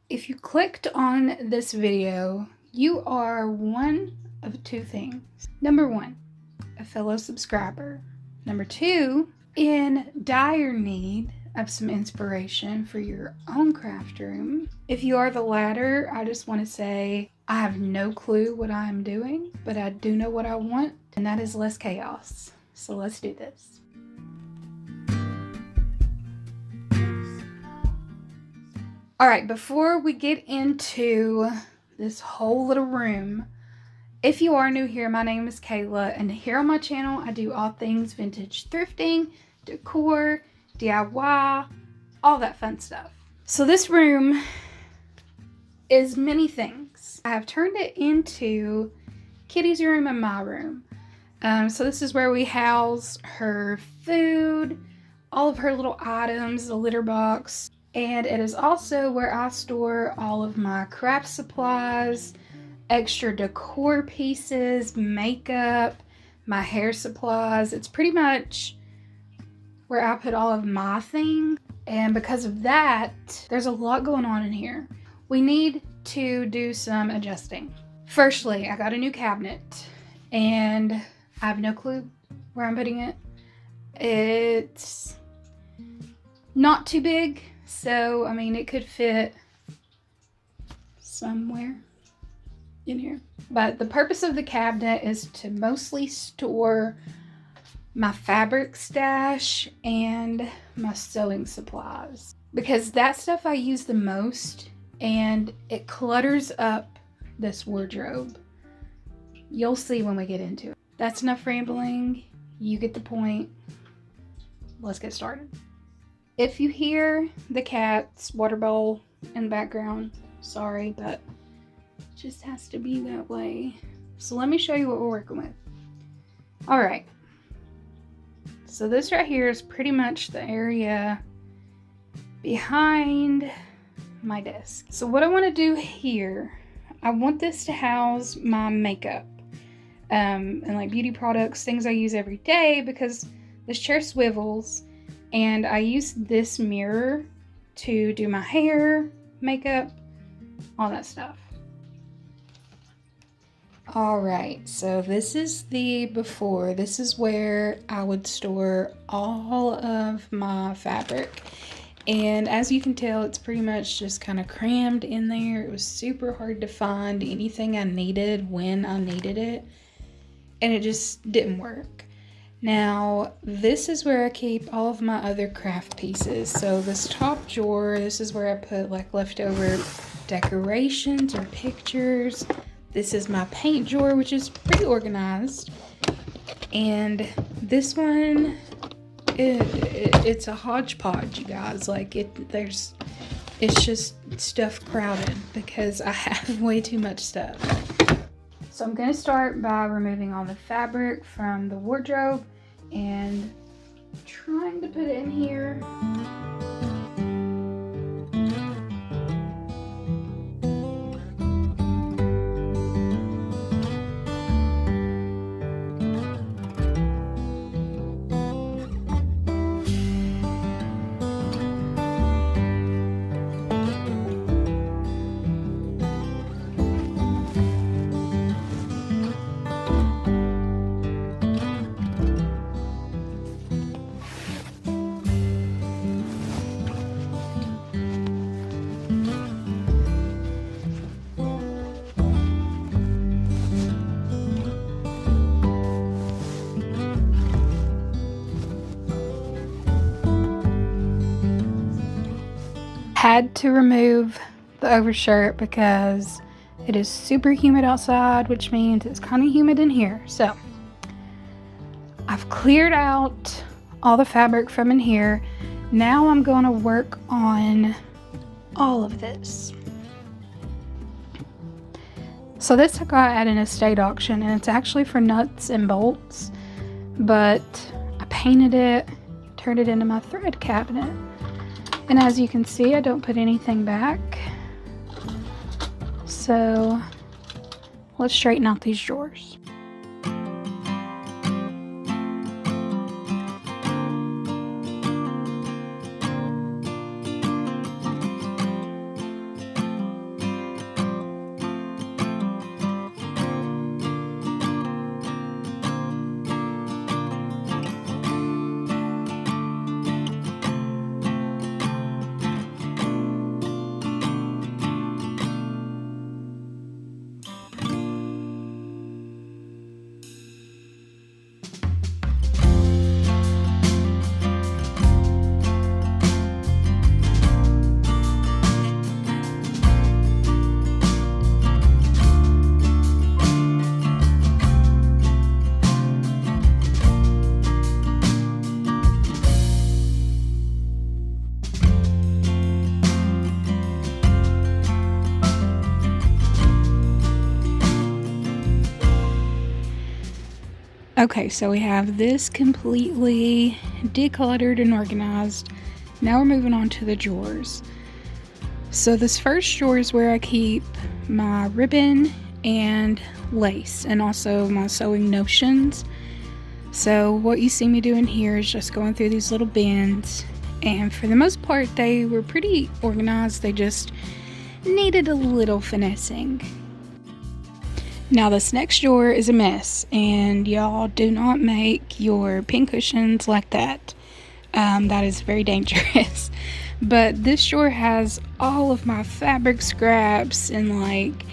If you clicked on this video, you are one of two things. Number one, a fellow subscriber. Number two, in dire need of some inspiration for your own craft room. If you are the latter, I just want to say I have no clue what I am doing, but I do know what I want, and that is less chaos. So let's do this. All right, before we get into this whole little room, if you are new here, my name is Kayla, and here on my channel, I do all things vintage thrifting, decor, DIY, all that fun stuff. So this room is many things. I have turned it into Kitty's room and my room. So this is where we house her food, all of her little items, the litter box. And it is also where I store all of my craft supplies, extra decor pieces, makeup, my hair supplies. It's pretty much where I put all of my things. And because of that, there's a lot going on in here. We need to do some adjusting. Firstly, I got a new cabinet and I have no clue where I'm putting it. It's not too big. So, I mean, it could fit somewhere in here. But the purpose of the cabinet is to mostly store my fabric stash and my sewing supplies. Because that stuff I use the most and it clutters up this wardrobe. You'll see when we get into it. That's enough rambling. You get the point. Let's get started. If you hear the cat's water bowl in the background, sorry, but it just has to be that way. So let me show you what we're working with. All right. So this right here is pretty much the area behind my desk. So what I want to do here, I want this to house my makeup and like beauty products, things I use every day, because this chair swivels. And I use this mirror to do my hair, makeup, all that stuff. All right, so this is the before. This is where I would store all of my fabric. And as you can tell, it's pretty much just kind of crammed in there. It was super hard to find anything I needed when I needed it. And it just didn't work. Now, this is where I keep all of my other craft pieces. So this top drawer, this is where I put like leftover decorations or pictures. This is my paint drawer, which is pretty organized. And this one, it's a hodgepodge, you guys. Like it's just stuff crowded because I have way too much stuff. So I'm going to start by removing all the fabric from the wardrobe and trying to put it in here. Had to remove the overshirt because it is super humid outside, which means it's kind of humid in here. So I've cleared out all the fabric from in here. Now I'm going to work on all of this. So this I got at an estate auction, and it's actually for nuts and bolts, but I painted it, turned it into my thread cabinet. And as you can see, I don't put anything back. So let's straighten out these drawers. Okay, so we have this completely decluttered and organized. Now we're moving on to the drawers. So this first drawer is where I keep my ribbon and lace, and also my sewing notions. So what you see me doing here is just going through these little bins, and for the most part they were pretty organized. They just needed a little finessing. Now this next drawer is a mess, and y'all do not make your pin cushions like that. That is very dangerous. But this drawer has all of my fabric scraps and like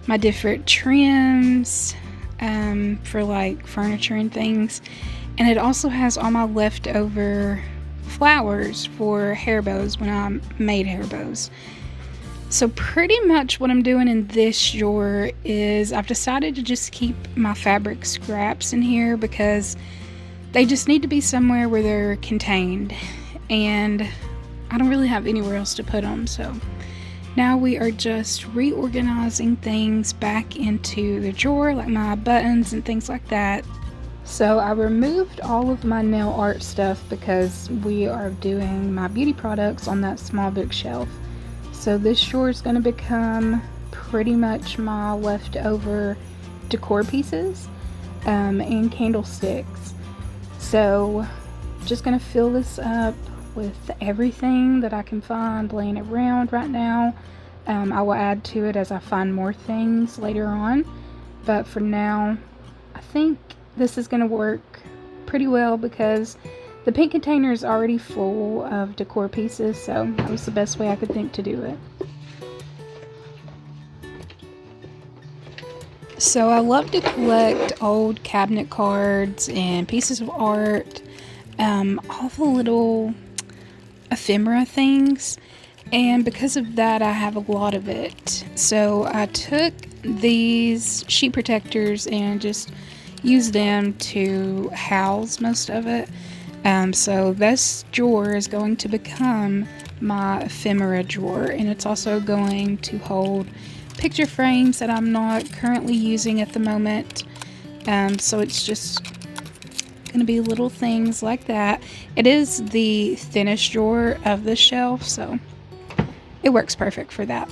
my different trims for like furniture and things. And it also has all my leftover flowers for hair bows when I made hair bows. So pretty much what I'm doing in this drawer is I've decided to just keep my fabric scraps in here because they just need to be somewhere where they're contained, and I don't really have anywhere else to put them. So now we are just reorganizing things back into the drawer, like my buttons and things like that. So I removed all of my nail art stuff because we are doing my beauty products on that small bookshelf. So this drawer is going to become pretty much my leftover decor pieces and candlesticks. So just going to fill this up with everything that I can find laying around right now. I will add to it as I find more things later on, but for now I think this is going to work pretty well because the pink container is already full of decor pieces, so that was the best way I could think to do it. So I love to collect old cabinet cards and pieces of art, all the little ephemera things, and because of that I have a lot of it. So I took these sheet protectors and just used them to house most of it. So this drawer is going to become my ephemera drawer, and it's also going to hold picture frames that I'm not currently using at the moment. So it's just going to be little things like that. It is the thinnest drawer of the shelf, so it works perfect for that.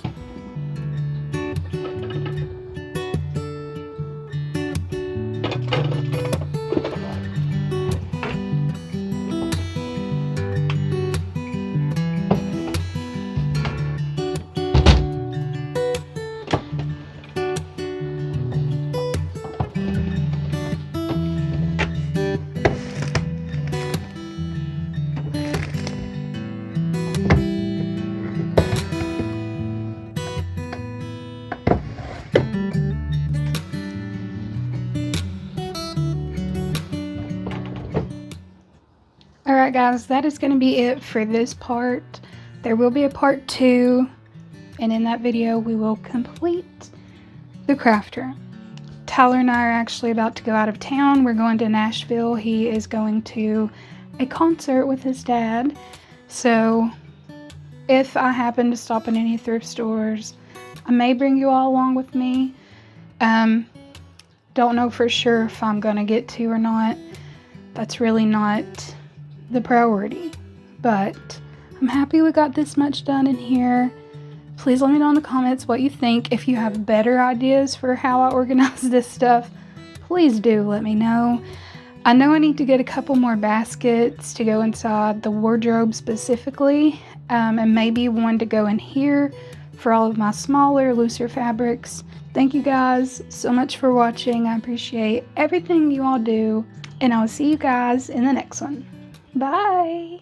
Alright guys, that is going to be it for this part. There will be a part 2, and in that video we will complete the craft room. Tyler and I are actually about to go out of town. We're going to Nashville. He is going to a concert with his dad. So if I happen to stop in any thrift stores, I may bring you all along with me. Don't know for sure if I'm going to get to or not. That's really not the priority, but I'm happy we got this much done in here. Please let me know in the comments what you think. If you have better ideas for how I organize this stuff, please do let me know. I know I need to get a couple more baskets to go inside the wardrobe specifically, and maybe one to go in here for all of my smaller, looser fabrics. Thank you guys so much for watching. I appreciate everything you all do, and I will see you guys in the next one. Bye!